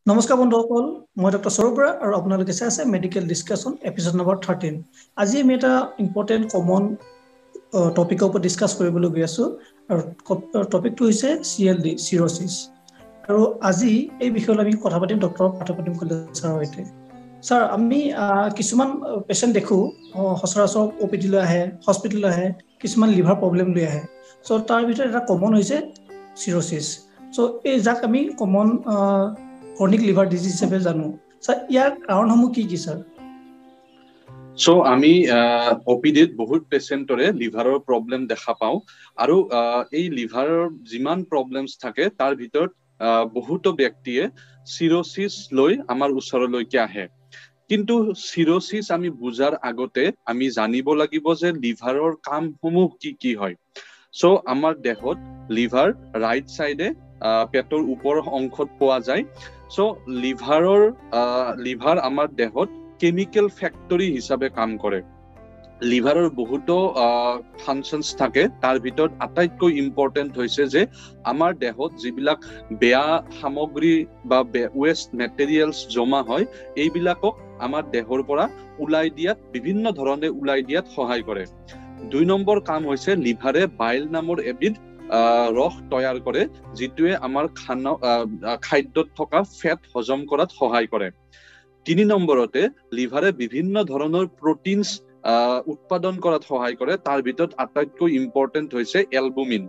নমস্কাৰ বন্ধুসকল, মই ডক্টৰ সৌৰভ বৰা আৰু আপোনালোকে চাই আছে মেডিকেল ডিছকাশ্যন এপিসোড নম্বৰ 13। আজি আমি এটা ইম্পৰ্টেণ্ট কমন টপিকৰ ওপৰত ডিছকাছ কৰিবলৈ গৈ আছো আৰু টপিকটো হৈছে CLD চিৰ'চিছ। আৰু আজি এই বিষয়লৈ আমি কথা পাতিম ডক্টৰ পাৰ্থপ্ৰতিম কলিতা ছাৰৰ সৈতে। ছাৰ, আমি কিছুমান পেচেণ্ট দেখো সচৰাচৰ OPD লৈ আহে, হস্পিটেললৈ আহে, কিছুমান লিভাৰ প্ৰব্লেম লৈ আহে। চ' তাৰ ভিতৰত এটা কমন হৈছে চিৰ'চিছ। চ' এই যাক আমি কমন ক্ৰনিক লিভাৰ ডিজিজ হিচাপে জানো। স্যাৰ, ইয়াৰ কাৰণসমূহ কি কি স্যাৰ? সো আমি OPDত বহুত পেশেন্টৰে লিভাৰৰ প্ৰবলেম দেখা পাওঁ আৰু এই লিভাৰৰ যিমান প্ৰবলেমছ থাকে তাৰ ভিতৰত বহুতো ব্যক্তিয়ে চিৰ'চিছ লৈ আমাৰ ওচৰলৈকে আহে। কিন্তু চিৰ'চিছ আমি বুজাৰ আগতে আমি জানিব লাগিব যে লিভাৰৰ কামসমূহ কি কি হয়। সো আমাৰ দেহত লিভাৰ ৰাইট সাইডে পেটৰ ওপৰ অংশত পোৱা যায়। সো লিভাৰ আমাৰ দেহত কেমিকেল ফ্যাক্টৰি হিসাবে কাম কৰে। লিভাৰৰ বহুতো ফাংশনস থাকে, তাৰ ভিতৰত আটাইতকৈ ইম্পৰ্টেন্ট হৈছে যে আমাৰ দেহত যিবিলাক বেয়া সামগ্ৰী বা ওয়েস্ট মেটেৰিয়েলছ জমা হয়, এইবিলাকক আমাৰ দেহৰ পৰা উলাই দিয়াত বিভিন্ন ধৰণে উলাই দিয়াত সহায় কৰে। 2 নম্বৰ কাম হৈছে লিভাৰে বাইল নামৰ এবিধ ৰস তৈয়াৰ কৰে, যিটোৱে আমাৰ খাদ্যত থকা ফেট হজম কৰাত সহায় কৰে। 3 নম্বৰতে লিভাৰে বিভিন্ন ধৰণৰ প্ৰটিনছ উৎপাদন কৰাত সহায় কৰে, তাৰ ভিতৰত আটাইতকৈ ইম্পৰ্টেন্ট হৈছে এলবুমিন।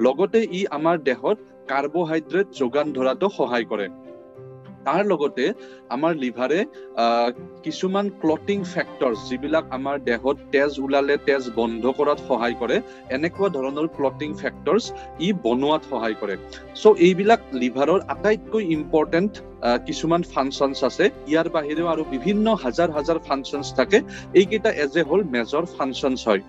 লগতে ই আমাৰ দেহত কাৰ্বোহাইড্ৰেট যোগান ধৰাটো সহায় কৰে। তাৰ লগতে আমাৰ লিভাৰে কিছুমান ক্লটিং ফ্যাক্টৰস যিবিলাক আমাৰ দেহত তেজ উলালে তেজ বন্ধ কৰাত সহায় কৰে, এনেকুৱা ধৰণৰ ক্লটিং ফ্যাক্টৰস ই বনোৱাত সহায় কৰে। সো এইবিলাক লিভাৰৰ আটাইতকৈ ইম্পৰ্টেন্ট কিছুমান ফাংশনস আছে। ইয়াৰ বাহিৰেও আৰু বিভিন্ন হাজাৰ হাজাৰ ফাংশনস থাকে। এইকেইটা as a whole major functions হয়।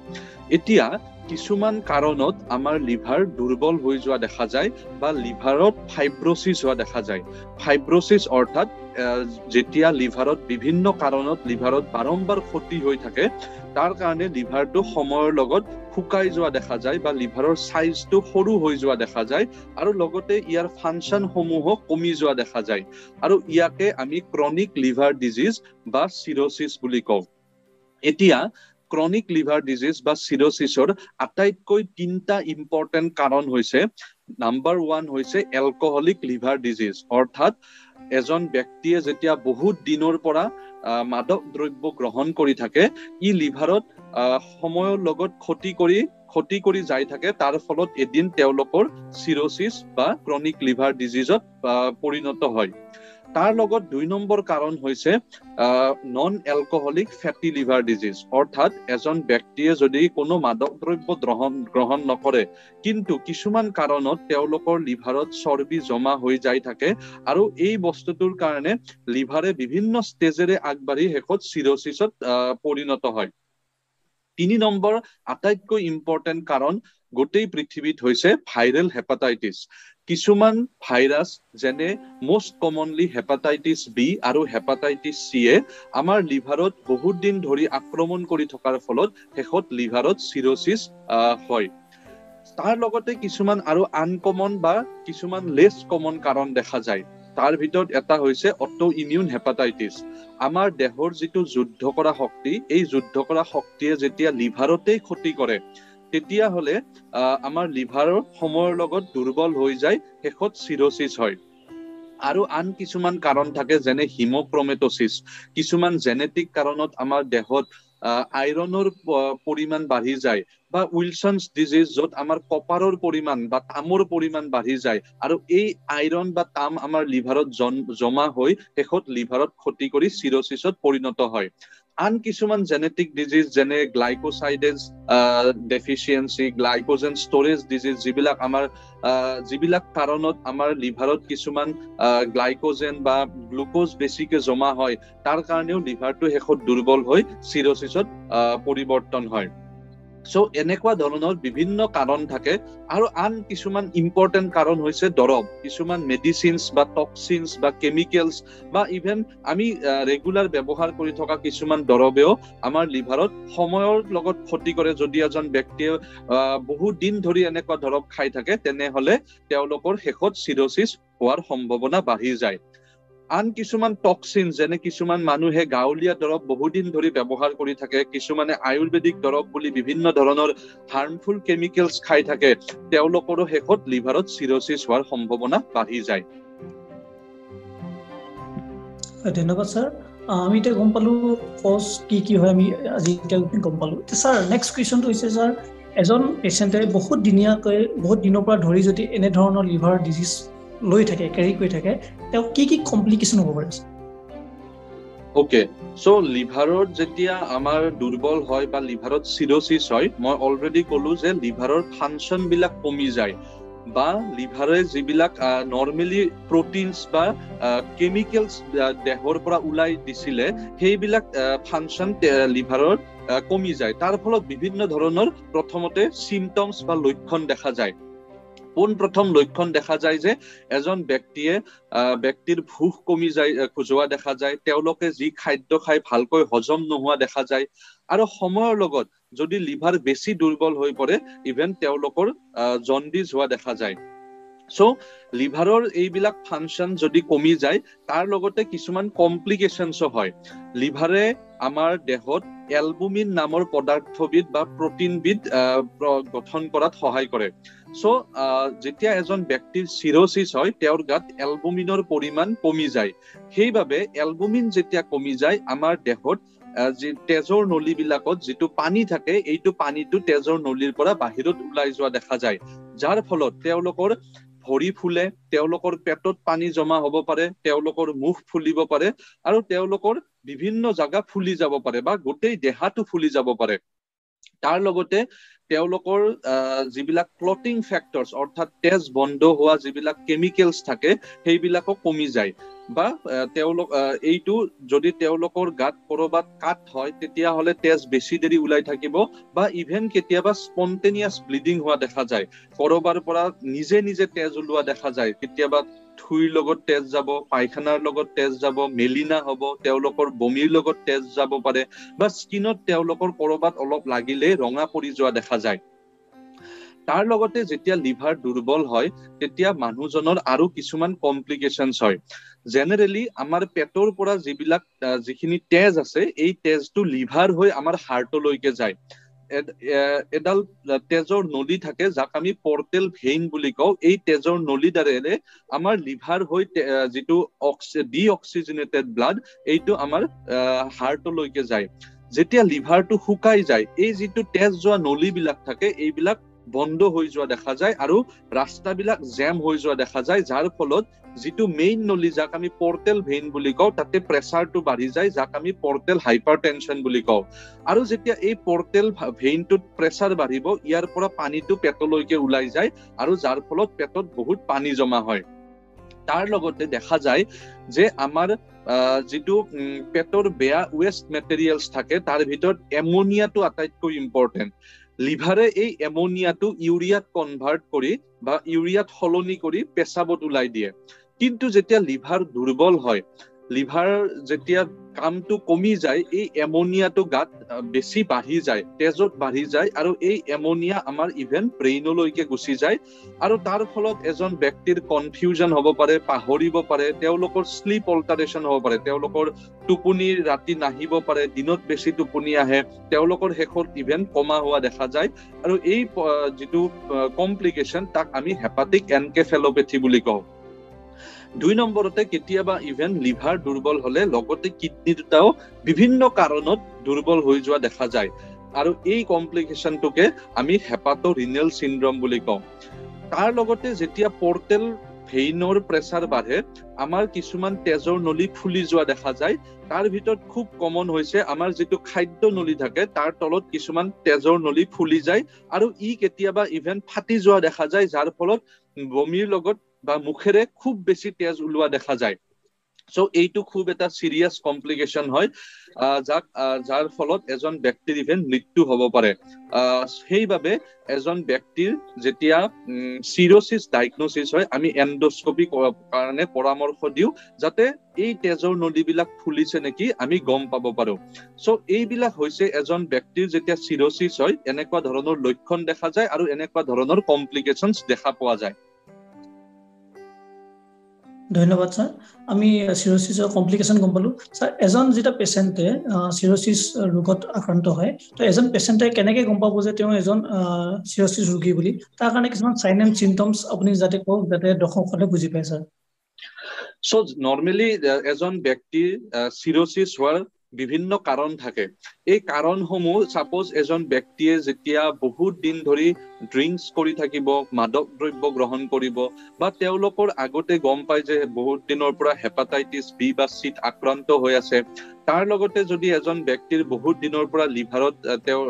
এতিয়া কিছুমান কাৰণত আমাৰ লিভাৰ দুৰ্বল হৈ যোৱা দেখা যায় বা লিভাৰত ফাইব্ৰোসিস হোৱা দেখা যায়। ফাইব্ৰোসিস অৰ্থাৎ যেতিয়া লিভাৰত বিভিন্ন কাৰণত লিভাৰত বাৰম্বাৰ ক্ষতি হৈ থাকে, তাৰ কাৰণে লিভাৰটো সময়ৰ লগত শুকাই যোৱা দেখা যায় বা লিভাৰৰ সাইজটো সৰু হৈ যোৱা দেখা যায় আৰু লগতে ইয়াৰ ফাংশন সমূহ কমি যোৱা দেখা যায়। আৰু ইয়াকে আমি ক্ৰনিক লিভাৰ ডিজিজ বা চিৰ'চিছ বুলি কওঁ। এতিয়া ক্ৰনিক লিভাৰ ডিজিজ বা চিৰ'চিছৰ আটাইতকৈ 3টা ইম্পৰ্টেন্ট কাৰণ হৈছে, নাম্বাৰ 1 হৈছে এলকহলিক লিভাৰ ডিজিজ, অৰ্থাৎ এজন ব্যক্তিয়ে যেতিয়া বহুত দিনৰ পৰা মাদক দ্ৰব্য গ্ৰহণ কৰি থাকে, ই লিভাৰত সময়ৰ লগত ক্ষতি কৰি যাই থাকে, তাৰ ফলত এদিন তেওঁলোকৰ চিৰ'চিছ বা ক্ৰনিক লিভাৰ ডিজিজত পৰিণত হয়। তাৰ লগত 2 নম্বৰ কাৰণ হৈছে নন এলকহলিক ফেটি লিভাৰ ডিজিজ, অৰ্থাৎ এজন ব্যক্তিয়ে যদি কোনো মাদক দ্ৰব্য গ্ৰহণ নকৰে কিন্তু কিছুমান কাৰণত তেওঁলোকৰ লিভাৰত চৰ্বি জমা হৈ যাই থাকে আৰু এই বস্তুটোৰ কাৰণে লিভাৰে বিভিন্ন ষ্টেজেৰে আগবাঢ়ি শেষত চিৰ'চিছত পৰিণত হয়। 3 নম্বৰ আটাইতকৈ ইম্পৰ্টেন্ট কাৰণ গোটেই পৃথিৱীত হৈছে ভাইৰেল হেপাটাইটিছ। কিছুমান ভাইৰাছ যেনে মোষ্ট কমনলি হেপাটাইটিছ বি আৰু হেপাটাইটিছ চিয়ে আমাৰ লিভাৰত বহুত দিন ধৰি আক্ৰমণ কৰি থকাৰ ফলত শেষত লিভাৰত চিৰ'চিছ হয়। তাৰ লগতে কিছুমান আৰু আনকমন বা কিছুমান লেছ কমন কাৰণ দেখা যায়। তাৰ ভিতৰত এটা হৈছে অটো ইমিউন হেপাটাইটিছ। আমাৰ দেহৰ যিটো যুদ্ধ কৰা শক্তি, এই যুদ্ধ কৰা শক্তিয়ে যেতিয়া লিভাৰতেই ক্ষতি কৰে, তেতিয়া হলে আমাৰ লিভাৰৰ সময়ৰ লগত দুৰ্বল হৈ যায়, শেষত চিৰ'চিছ হয়। আৰু আন কিছুমান কাৰণ থাকে যেনে হিমোক্ৰমেটোচিছ। কিছুমান জেনেটিক কাৰণত আমাৰ দেহত আইৰণৰ পৰিমাণ বাঢ়ি যায়, বা উইলছনছ ডিজিজ য'ত আমাৰ কপাৰৰ পৰিমাণ বা তামৰ পৰিমাণ বাঢ়ি যায় আৰু এই আইৰণ বা তাম আমাৰ লিভাৰত জমা হৈ শেষত লিভাৰত ক্ষতি কৰি চিৰ'চিছত পৰিণত হয়। আন কিছুমান জেনেটিক ডিজিজ যেনে গ্লাইকোসাইডেজ ডেফিচিয়েঞ্চি, গ্লাইকোজেন ষ্টৰেজ ডিজিজ, যিবিলাক কাৰণত আমাৰ লিভাৰত কিছুমান গ্লাইকোজেন বা গ্লুকোজ বেছিকে জমা হয়, তাৰ কাৰণেও লিভাৰটো শেষত দুৰ্বল হৈ চিৰ'চিছত পৰিৱৰ্তন হয়। সো এনেকুৱা ধৰণৰ বিভিন্ন কাৰণ থাকে। আৰু আন কিছুমান ইম্পৰ্টেন্ট কাৰণ হৈছে দৰৱ, কিছুমান মেডিচিনছ বা টক্সিনছ বা কেমিকেলছ বা ইভেন আমি ৰেগুলাৰ ব্যৱহাৰ কৰি থকা কিছুমান দৰৱেও আমাৰ লিভাৰত সময়ৰ লগত ক্ষতি কৰে। যদি এজন ব্যক্তিয়ে বহুত দিন ধৰি এনেকুৱা দৰৱ খাই থাকে, তেনেহলে তেওঁলোকৰ শেষত চিৰ'চিছ হোৱাৰ সম্ভাৱনা বাঢ়ি যায়। আন কিছুমান টক্সিন যেনে কিছুমান মানুহে গাঁৱলীয়া দৰৱ বহুদিন ধৰি ব্যৱহাৰ কৰি থাকে, কিছুমানে আয়ুৰ্বেদিক দৰৱ বুলি বিভিন্ন ধৰণৰ হাৰ্মফুল কেমিকেলছ খাই থাকে, তেওঁলোকৰো শেষত লিভাৰত চিৰচিছ হোৱাৰ সম্ভাৱনা বাঢ়ি যায়। ধন্যবাদ স্যার। আমি এটা গম পালো কজ কি হয় আমি আজি এটা গম পালো। স্যার নেক্সট কুৱেশ্যনটো হৈছে স্যাৰ, এজন পেচেণ্টে বহুত দিনৰ পৰা ধৰি যদি এনে ধৰণৰ লিভাৰ ডিজিজ লৈ থাকে, কেৰি কৰি থাকে, তেওঁ কি কমপ্লিকেশ্যন হ'ব পাৰে? ওকে, সো লিভাৰত যেতিয়া আমাৰ দুৰ্বল হয় বা লিভাৰত চিৰচিছ হয়, মই অলৰেডি ক'লো যে লিভাৰৰ ফাংচন বিলাক কমি যায় বা লিভাৰে যিবিলাক নৰ্মেলি প্ৰটিনছ বা কেমিকেলছ দেহৰ পৰা ওলাই দিছিলে সেইবিলাক ফাংচন লিভাৰৰ কমি যায়। তাৰ ফলত বিভিন্ন ধৰণৰ প্ৰথমতে চিমটমছ বা লক্ষণ দেখা যায়। পোনপ্ৰথম লক্ষণ দেখা যায় যে এজন ব্যক্তিৰ ভোক কমি যোৱা দেখা যায়, তেওঁলোকে যি খাদ্য খাই ভালকৈ হজম নোহোৱা দেখা যায়, আৰু সময়ৰ লগত যদি লিভাৰ বেছি দুৰ্বল হৈ পৰে ইভেন তেওঁলোকৰ জণ্ডিছ হোৱা দেখা যায়। সো লিভাৰৰ এইবিলাক ফাংচন যদি কমি যায় তাৰ লগতে কিছুমান কমপ্লিকেশ্যনছো হয়। লিভাৰে আমাৰ দেহত এলবুমিন নামৰ পদাৰ্থবিধ বা প্ৰটিনবিধ গঠন কৰাত সহায় কৰে। সো যেতিয়া এজন ব্যক্তিৰ চিৰচিছ হয় তেওঁৰ গাত এলবুমিনৰ পৰিমাণ কমি যায়। সেইবাবে এলবুমিন যেতিয়া কমি যায় আমাৰ দেহত তেজৰ নলীবিলাকত যিটো পানী থাকে এইটো পানীটো তেজৰ নলীৰ পৰা বাহিৰত ওলাই যোৱা দেখা যায়, যাৰ ফলত তেওঁলোকৰ ভৰি ফুলে, তেওঁলোকৰ পেটত পানী জমা হ'ব পাৰে, তেওঁলোকৰ মুখ ফুলিব পাৰে আৰু তেওঁলোকৰ বিভিন্ন জাগা ফুলি যাব পাৰে বা গোটেই দেহাটো ফুলি যাব পাৰে। তাৰ লগতে তেওঁলোকৰ যিবিলাক ক্লটিং ফেক্টৰছ অৰ্থাৎ তেজ বন্ধ হোৱা যিবিলাক কেমিকেলছ থাকে সেইবিলাকো কমি যায় বা এইটো যদি তেওঁলোকৰ গাত কৰবাত কাট হয় তেতিয়াহ'লে তেজ বেছি দেৰি ওলাই থাকিব বা ইভেন কেতিয়াবা স্পন্টেনিয়াছ ব্লিডিং হোৱা দেখা যায়, কৰবাৰ পৰা নিজে নিজে তেজ ওলোৱা দেখা যায়, কেতিয়াবা থুইৰ লগত তেজ যাব, পায়খানাৰ লগত তেজ যাব, মেলিনা হ'ব, তেওঁলোকৰ বমিৰ লগত তেজ যাব পাৰে বা স্কিনত তেওঁলোকৰ কৰবাত অলপ লাগিলে ৰঙা পৰি যোৱা দেখা যায়। তাৰ লগতে যেতিয়া লিভাৰ দুৰ্বল হয় তেতিয়া মানুহজনৰ আৰু কিছুমান কমপ্লিকেশ্যনছ হয়। জেনেৰেলি আমাৰ পেটৰ পৰা যিখিনি তেজ আছে এই তেজটো লিভাৰ হৈ আমাৰ হাৰ্টলৈকে যায়। এডাল তেজৰ নলী থাকে যাক আমি পৰ্টেল ভেইন বুলি কওঁ, এই তেজৰ নলী দ্বাৰেৰে আমাৰ লিভাৰ হৈ যিটো ডিঅক্সিজেনেটেড ব্লাড এইটো আমাৰ হাৰ্টলৈকে যায়। যেতিয়া লিভাৰটো শুকাই যায় এই যিটো তেজ যোৱা নলীবিলাক থাকে এইবিলাক বন্ধ হৈ যোৱা দেখা যায় আৰু ৰাস্তাবিলাক জেম হৈ যোৱা দেখা যায়, যাৰ ফলত যিটো মেইন নলী যাক আমি পৰ্টেল ভেইন বুলি কওঁ তাতে প্ৰেচাৰটো বাঢ়ি যায়, যাক আমি পৰ্টেল হাইপাৰটেনশ্যন বুলি কওঁ। আৰু যেতিয়া এই পৰ্টেল ভেইনটোত প্ৰেচাৰ বাঢ়িব ইয়াৰ পৰা পানীটো পেটলৈকে ওলাই যায় আৰু যাৰ ফলত পেটত বহুত পানী জমা হয়। তাৰ লগতে দেখা যায় যে আমাৰ যিটো পেটৰ বেয়া ৱেষ্ট মেটেৰিয়েলছ থাকে তাৰ ভিতৰত এমনিয়াটো আটাইতকৈ ইম্পৰ্টেণ্ট। লিভাৰে এই এমনিয়াটো ইউৰিয়াত কনভাৰ্ট কৰি বা ইউৰিয়াত সলনি কৰি পেচাবত ওলাই দিয়ে। কিন্তু যেতিয়া লিভাৰ দুৰ্বল হয়, লিভাৰ যেতিয়া কামটো কমি যায় এই এমনিয়াটো গাত বেছি বাঢ়ি যায়, তেজত বাঢ়ি যায় আৰু এই এমনিয়া আমাৰ ইভেন ব্ৰেইনলৈকে গুচি যায় আৰু তাৰ ফলত এজন ব্যক্তিৰ কনফিউজন হ'ব পাৰে, পাহৰিব পাৰে, তেওঁলোকৰ শ্লিপ অল্টাৰেশ্যন হ'ব পাৰে, তেওঁলোকৰ টোপনি ৰাতি নাহিব পাৰে, দিনত বেছি টোপনি আহে, তেওঁলোকৰ শেষত ইভেন কমা হোৱা দেখা যায় আৰু এই যিটো কমপ্লিকেশ্যন তাক আমি হেপাটিক এনকেফেলোপেথি বুলি কওঁ। 2 নম্বৰতে কেতিয়াবা ইভেন লিভাৰ দুৰ্বল হলে লগতে কিডনি দুটাও বিভিন্ন কাৰণত দুৰ্বল হৈ যোৱা দেখা যায় আৰু এই কমপ্লিকেশ্যনটোকে আমি হেপাটোৰিনেল চিনড্ৰম বুলি কওঁ। তাৰ লগতে যেতিয়া পৰ্টেল ভেইনৰ প্ৰেচাৰ বাঢ়ে আমাৰ কিছুমান তেজৰ নলী ফুলি যোৱা দেখা যায়। তাৰ ভিতৰত খুব কমন হৈছে আমাৰ যিটো খাদ্য নলী থাকে তাৰ তলত কিছুমান তেজৰ নলী ফুলি যায় আৰু ই কেতিয়াবা ইভেন ফাটি যোৱা দেখা যায়, যাৰ ফলত বমিৰ লগত বা মুখেৰে খুব বেছি তেজ ওলোৱা দেখা যায়। সো এইটো খুব এটা সিৰিয়াস কমপ্লিকেশ্যন হয় যাৰ ফলত এজন ব্যক্তিৰ ইভেন মৃত্যু হ'ব পাৰে। সেইবাবে এজন ব্যক্তিৰ যেতিয়া চিৰচিছ ডায়াগনোচিছ হয় আমি এণ্ডোস্কপি কাৰণে পৰামৰ্শ দিওঁ যাতে এই তেজৰ নলীবিলাক ফুলিছে নেকি আমি গম পাব পাৰো। সো এইবিলাক হৈছে এজন ব্যক্তিৰ যেতিয়া চিৰচিছ হয় এনেকুৱা ধৰণৰ লক্ষণ দেখা যায় আৰু এনেকুৱা ধৰণৰ কমপ্লিকেশ্যনছ দেখা পোৱা যায়। ধন্যবাদ স্যাৰ। আমি সিৰোসিসৰ কমপ্লিকেশন গম পালো স্যাৰ। এজন যেটা পেশেন্টে সিৰোসিস ৰোগত আক্ৰান্ত হয়, তো এজন পেশেন্টে কেনেকে গম পাব যে তেওঁ এজন সিরোসিস ৰোগী বুলি? তাৰ কাৰণে কিছুমান সাইন এণ্ড সিম্পটমস আপুনি যাতে কওক, যাতে দৰ্শকসকলে বুজি পায় স্যাৰ। সো নৰ্মালি এজন ব্যক্তিৰ সিৰোসিস হোৱাৰ বিভিন্ন কাৰণ থাকে। এই কাৰণসমূহ সাপোজ এজন ব্যক্তিয়ে যেতিয়া বহুত দিন ধৰি ড্ৰিংকস কৰি থাকিব, মাদক দ্ৰব্য গ্ৰহণ কৰিব, বা তেওঁলোকৰ আগতে গম পায় যে বহুত দিনৰ পৰা হেপাটাইটিছ বি বা চিত আক্ৰান্ত হৈ আছে, তাৰ লগতে যদি এজন ব্যক্তিৰ বহুত দিনৰ পৰা লিভাৰত তেওঁৰ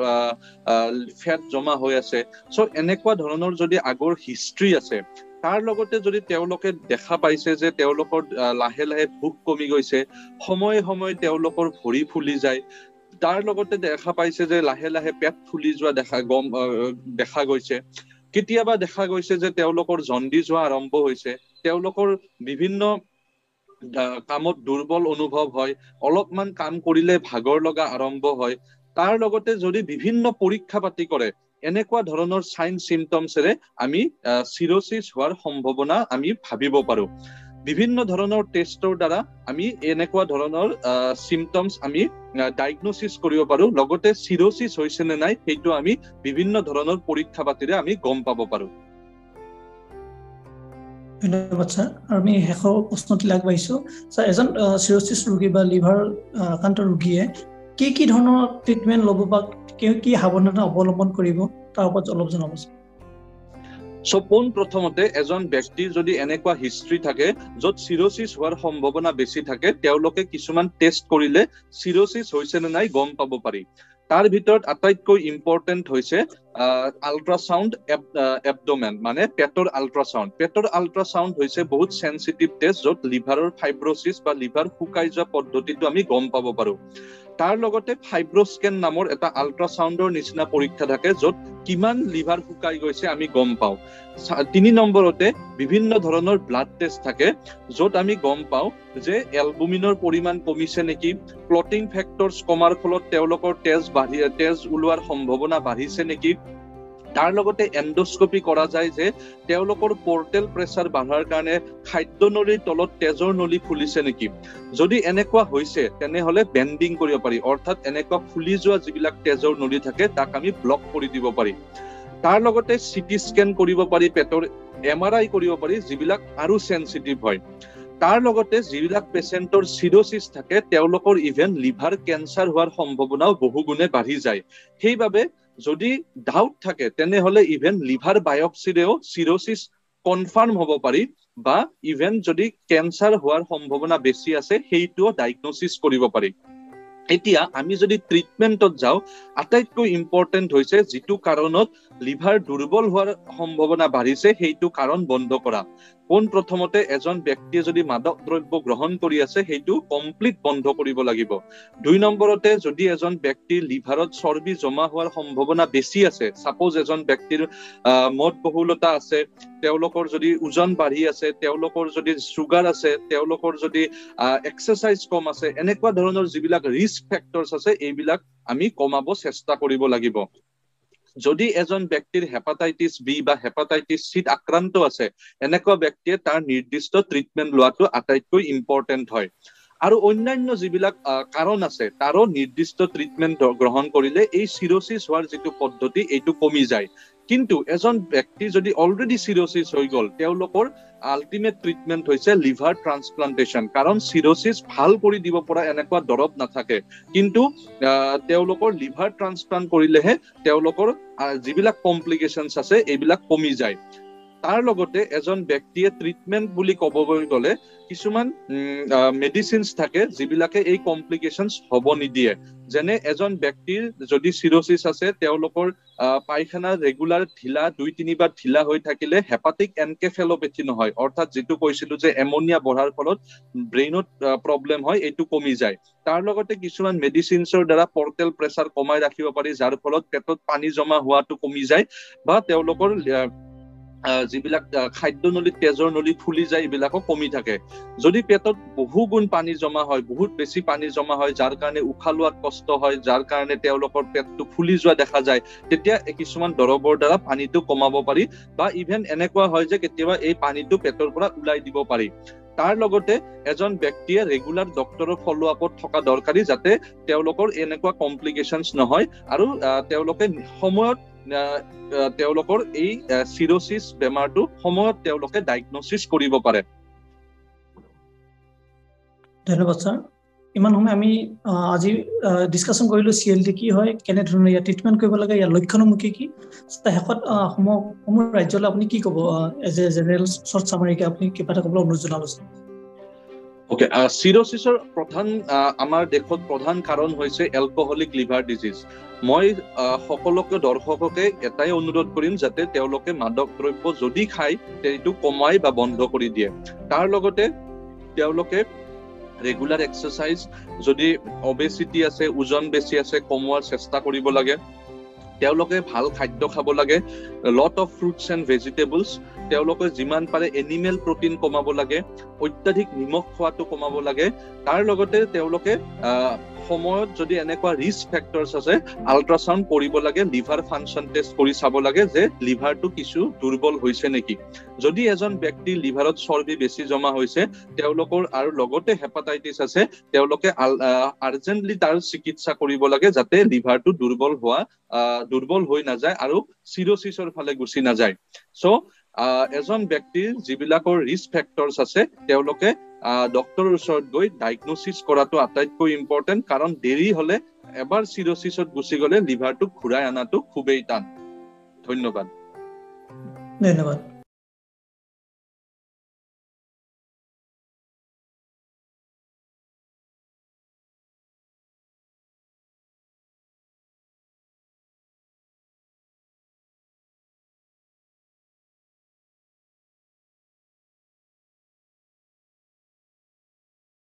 ফেট জমা হৈ আছে, সো এনেকুৱা ধৰণৰ যদি আগৰ হিষ্ট্ৰী আছে, তাৰ লগতে যদি তেওঁলোকে দেখা পাইছে যে তেওঁলোকৰ লাহে লাহে ভোক কমি গৈছে, সময়ে সময়ে তেওঁলোকৰ ভৰি ফুলি যায়, তাৰ লগতে দেখা পাইছে যে লাহে লাহে পেট ফুলি যোৱা দেখা গৈছে, কেতিয়াবা দেখা গৈছে যে তেওঁলোকৰ জণ্ডিছ হোৱা আৰম্ভ হৈছে, তেওঁলোকৰ বিভিন্ন কামত দুৰ্বল অনুভৱ হয়, অলপমান কাম কৰিলে ভাগৰ লগা আৰম্ভ হয়, তাৰ লগতে যদি বিভিন্ন পৰীক্ষা পাতি কৰে, এনেকুৱা ধৰণৰ সাইন সিম্পটমসেৰে আমি সিৰোসিস হোৱাৰ সম্ভাৱনা আমি ভাবিব পাৰো। বিভিন্ন ধৰণৰ টেষ্টৰ দ্বাৰা আমি এনেকুৱা ধৰণৰ সিম্পটমস আমি ডায়াগনোসিস কৰিব পাৰো, লগতে সিৰোসিস হৈছে নে নাই সেইটো আমি বিভিন্ন ধৰণৰ পৰীক্ষা পাতিৰে আমি গম পাব পাৰো। ধন্যবাদ স্যাৰ। আৰু আমি শেষৰ প্ৰশ্নটি আগবাঢ়িছো স্যাৰ। এজন সিৰোসিস ৰোগী বা লিভাৰ আক্ৰান্ত ৰোগীয়ে কি ধৰণৰ ট্ৰিটমেন্ট ল'ব বা কি সাৱধানতা অৱলম্বন কৰিব, তাৰ ওপৰত অলপ জনাব। সো প্ৰথমতে এজন ব্যক্তিৰ যদি এনেকুৱা হিষ্ট্ৰী থাকে য'ত সিৰোসিস হোৱাৰ সম্ভাৱনা বেছি থাকে, তেওঁলোকে কিছুমান টেষ্ট কৰিলে সিৰোসিস হৈছে নে নাই গম পাব পাৰি। তাৰ ভিতৰত আটাইতকৈ ইম্পৰ্টেন্ট হৈছে আল্ট্ৰাসাউণ্ড এবডোমেন, মানে পেটৰ আল্ট্ৰাসাউণ্ড। পেটৰ আল্ট্ৰাসাউণ্ড হৈছে বহুত সেনচিটিভ টেষ্ট, য'ত লিভাৰৰ ফাইব্ৰোসিস বা লিভাৰ শুকাই যোৱা পদ্ধতিটো আমি গম পাব পাৰো। তাৰ লগতে ফাইব্ৰোস্কেন নামৰ এটা আল্ট্ৰাসাউণ্ডৰ নিচিনা পৰীক্ষা থাকে, য'ত কিমান লিভাৰ শুকাই গৈছে আমি গম পাওঁ। 3 নম্বৰতে বিভিন্ন ধৰণৰ ব্লাড টেষ্ট থাকে, য'ত আমি গম পাওঁ যে এলবুমিনৰ পৰিমাণ কমিছে নেকি, ক্লটিং ফেক্টৰছ কমাৰ ফলত তেওঁলোকৰ তেজ ওলোৱাৰ সম্ভাৱনা বাঢ়িছে নেকি। তাৰ লগতে এন্ডোস্কোপি কৰা যায় যে তেওঁলোকৰ পোৰ্টেল প্ৰেছাৰ বাঢ়াৰ কাৰণে খাদ্যনলীৰ তলত তেজৰ নলী ফুলিছে নেকি। যদি এনেকুৱা হৈছে তেনেহলে বেন্ডিং কৰিব পাৰি, অৰ্থাৎ এনেকুৱা ফুলি যোৱা যিবিলাক তেজৰ নলী থাকে তাক আমি ব্লক কৰি দিব পাৰি। তাৰ লগতে সিটি স্কেন কৰিব পাৰি, পেটৰ MRI কৰিব পাৰি, যিবিলাক আৰু সেনচিটিভ হয়। তাৰ লগতে যিবিলাক পেচেণ্টৰ সিৰোসিস থাকে তেওঁলোকৰ ইভেন লিভাৰ কেঞ্চাৰ হোৱাৰ সম্ভাৱনাও বহুগুণে বাঢ়ি যায়। সেইবাবে যদি ডাউট থাকে তেনেহলে ইভেন লিভাৰ বায়োপসিৰেও সিৰোসিস কনফাৰ্ম হ'ব পাৰি, বা ইভেন যদি কেঞ্চাৰ হোৱাৰ সম্ভাৱনা বেছি আছে সেইটোও ডায়াগনোসিস কৰিব পাৰি। এতিয়া আমি যদি ট্ৰিটমেন্টত যাওঁ, আটাইতকৈ ইম্পৰ্টেন্ট হৈছে যিটো কাৰণত লিভাৰ দুৰ্বল হোৱাৰ সম্ভাৱনা বাঢ়িছে সেইটো কাৰণ বন্ধ কৰা। প্ৰথমতে এজন ব্যক্তিয়ে যদি মাদক দ্ৰব্য গ্ৰহণ কৰি আছে সেইটো কমপ্লিট বন্ধ কৰিব লাগিব। 2 নম্বৰতে যদি এজন ব্যক্তিৰ লিভাৰত চৰ্বি জমা হোৱাৰ সম্ভাৱনা বেছি আছে, সাপোজ এজন ব্যক্তিৰ মদ বহুলতা আছে, তেওঁলোকৰ যদি ওজন বাঢ়ি আছে, তেওঁলোকৰ যদি সুগাৰ আছে, তেওঁলোকৰ যদি এক্সাৰসাইজ কম আছে, এনেকুৱা ধৰণৰ যিবিলাক ৰিস্ক ফেক্টৰছ আছে এইবিলাক আমি কমাব চেষ্টা কৰিব লাগিব। যদি এজন ব্যক্তিৰ হেপাটাইটিছ বি বা হেপাটাইটিছ চিত আক্ৰান্ত আছে, এনেকুৱা ব্যক্তিয়ে তাৰ নিৰ্দিষ্ট ট্ৰিটমেন্ট লোৱাটো আটাইতকৈ ইম্পৰ্টেন্ট হয়। আৰু অন্যান্য যিবিলাক কাৰণ আছে তাৰো নিৰ্দিষ্ট ট্ৰিটমেন্ট গ্ৰহণ কৰিলে এই সিৰোসিস হোৱাৰ যিটো পদ্ধতি এইটো কমি যায়। কিন্তু এজন ব্যক্তি যদি অলৰেডি সিৰোসিস হৈ গল, তেওঁলোকৰ আল্টিমেট ট্ৰিটমেন্ট হৈছে লিভাৰ ট্ৰান্সপ্লান্টেশন, কাৰণ সিৰোসিস ভাল কৰি দিব পৰা এনেকুৱা দৰৱ নাথাকে, কিন্তু তেওঁলোকৰ লিভাৰ ট্ৰান্সপ্লান্ট কৰিলেহে তেওঁলোকৰ যিবিলাক কমপ্লিকেশনস আছে এইবিলাক কমি যায়। তাৰ লগতে এজন ব্যক্তিয়ে ট্ৰিটমেন্ট বুলি ক'বলৈ গলে কিছুমান মেডিচিনস থাকে যিবিলাকে এই কমপ্লিকেশনস হ'ব নিদিয়ে। যেনে এজন ব্যক্তিৰ যদি সিৰোসিস আছে, তেওঁলোকৰ পায়খানা ৰেগুলাৰ ঢিলা 2-3 বাৰ ঢিলা হৈ থাকিলে হেপাটিক এনকেফেলোপেথি নহয়, অৰ্থাৎ যিটো কৈছিলো যে এমনিয়া বঢ়াৰ ফলত ব্ৰেইনত প্ৰব্লেম হয়, এইটো কমি যায়। তাৰ লগতে কিছুমান মেডিচিনছৰ দ্বাৰা পোৰ্টেল প্ৰেছাৰ কমাই ৰাখিব পাৰি, যাৰ ফলত পেটত পানী জমা হোৱাটো কমি যায়, বা তেওঁলোকৰ যিবিলাক খাদ্যনলীত তেজৰ নলী ফুলি যায় এইবিলাকো কমি থাকে। যদি পেটত বহু গুণ পানী জমা হয়, বহুত বেছি পানী জমা হয়, যাৰ কাৰণে উশাহ লোৱাত কষ্ট হয়, যাৰ কাৰণে তেওঁলোকৰ পেটটো ফুলি যোৱা দেখা যায়, তেতিয়া কিছুমান দৰৱৰ দ্বাৰা পানীটো কমাব পাৰি, বা ইভেন এনেকুৱা হয় যে কেতিয়াবা এই পানীটো পেটৰ পৰা ওলাই দিব পাৰি। তাৰ লগতে এজন ব্যক্তিয়ে ৰেগুলাৰ ডক্টৰৰ ফলো আপত থকা দৰকাৰী যাতে তেওঁলোকৰ এনেকুৱা কমপ্লিকেশনছ নহয় আৰু তেওঁলোকে সময়ত তেওঁলোকৰ এই সিৰোসিস বেমাৰটো সময়ত তেওঁলোকে ডায়াগনোসিস কৰিব পাৰে। ধন্যবাদ স্যাৰ। ইমান সময় আমি আজি ডিসকাশন কৰিলো CLD কি হয়, কেনে ধৰণৰ ইয়াৰ ট্ৰিটমেন্ট কৰিব লাগে, ইয়াৰ লক্ষণসমূহ কি শেষত সমূহ ৰাজ্যলৈ আপুনি কি ক'ব এজ এ জেনেৰেল শৰ্ট সামাৰিকে আপুনি কিবা এটা ক'বলৈ অনুৰোধ জনালো। ওকে, সিৰোসিসৰ প্ৰধান আমাৰ দেশত প্ৰধান কাৰণ হৈছে এলকহলিক লিভাৰ ডিজিজ। মই সকলোকে দৰ্শককে এটাই অনুৰোধ কৰিম যাতে তেওঁলোকে মাদক দ্ৰব্য যদি খায় সেইটো কমাই বা বন্ধ কৰি দিয়ে। তাৰ লগতে তেওঁলোকে ৰেগুলাৰ এক্সাৰসাইজ, যদি অবেসিটি আছে, ওজন বেছি আছে, কমোৱাৰ চেষ্টা কৰিব লাগে। তেওঁলোকে ভাল খাদ্য খাব লাগে, lot of fruits and vegetables. তেওঁলোকে যিমান পাৰে এনিমেল প্ৰটিন কমাব লাগে, অত্যাধিক নিমখ খোৱাটো কমাব লাগে। তাৰ লগতে তেওঁলোকে সময়ত যদি এনেকুৱা ৰিস্ক ফেক্টৰছ আছে আল্ট্ৰাসাউণ্ড কৰিব লাগে, লিভাৰ ফাংচন টেষ্ট কৰি চাব লাগে যে লিভাৰটো কিছু দুৰ্বল হৈছে নেকি। যদি এজন ব্যক্তিৰ লিভাৰত চৰ্বি বেছি জমা হৈছে তেওঁলোকৰ আৰু লগতে হেপাটাইটিছ আছে, তেওঁলোকে আৰ্জেন্টলি তাৰ চিকিৎসা কৰিব লাগে যাতে লিভাৰটো দুৰ্বল হৈ নাযায় আৰু সিৰোসিসৰ ফালে গুচি নাযায়। সো এজন ব্যক্তিৰ যিবিলাকৰ ৰিস্ক ফেক্টৰছ আছে তেওঁলোকে ডক্টৰৰ ওচৰত গৈ ডায়াগনোসিস কৰাটো আটাইতকৈ ইম্পৰ্টেন্ট, কাৰণ দেৰি হলে এবাৰ সিৰোসিসত গুচি গলে লিভাৰটো ঘূৰাই অনাটো খুবেই টান। ধন্যবাদ।